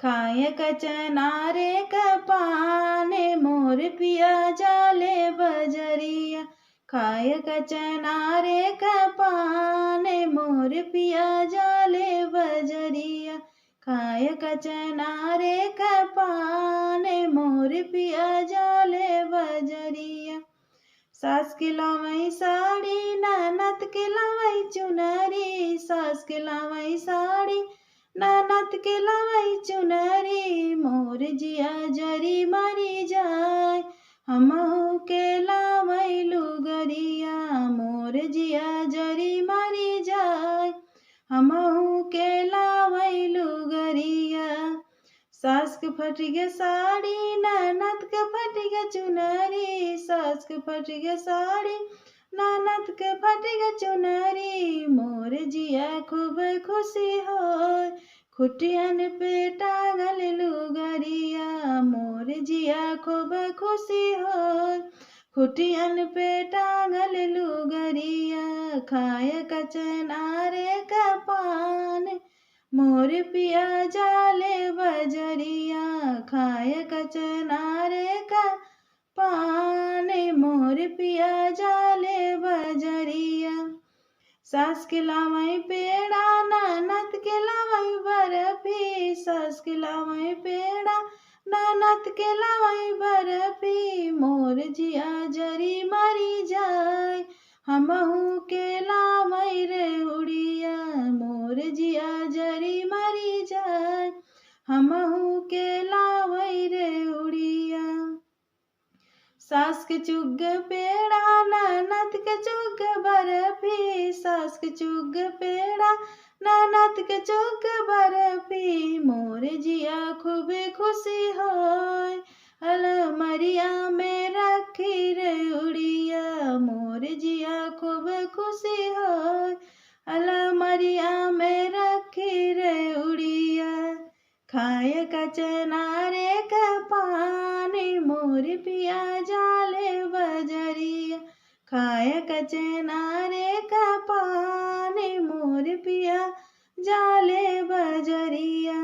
खाय कचनारे का पाने मोर पिया जाले बजरिया। खाय कचनारे का पाने मोर पिया जाले बजरिया। खाय कचनारे का पाने मोर पिया जाले बजरिया। सास के लावई साड़ी ननद के लावई चुनरी। सास के लावई साड़ी ननद के लावई चुनरी। मोर जिया जरी मरी जाय हमहू के लावई लुगरिया। मोर जिया जरी मरी जाय हमहू के लावई लुगरिया। सास के फट गे साड़ी ननद के फट गे चुनरी। सास के फट गे साड़ी ननद के फट गे चुनरी। मोर जिया खूब खुशी होय खुटियन पे टांगल लुगरिया। मोर जिया खूब खुशी होय खुटियन पे टांगल लुगरिया। खाय कचनारे का पान मोर पिया जाले बजरिया। खाय कचनारे का पाने मोर पिया जाले बजरिया। सास के लावई पेड़ा ननद के लावई बर्फी। सास के लावई पेड़ा ननद के लावई बर्फी। मोर जिया जरी मरी जाय हमहू के लावई रे उड़िया। मोर जिया जरी मरी जाय हमहू के लावई रे उड़िया। सास के चुग पेड़ा ननद के चुग बर्फी। सास के चुग पेड़ा ननद के चुग बर्फी। मोर जिया खूब खुशी होय अलमरिया में रखी रे उड़िया। मोर जिया खूब खुशी होय अलमरिया में रखी रे उड़िया। खाय कचनारे का पानी मोर पिया जाले बजरिया। खाय कचनारे का पानी मोर पिया जाले बजरिया।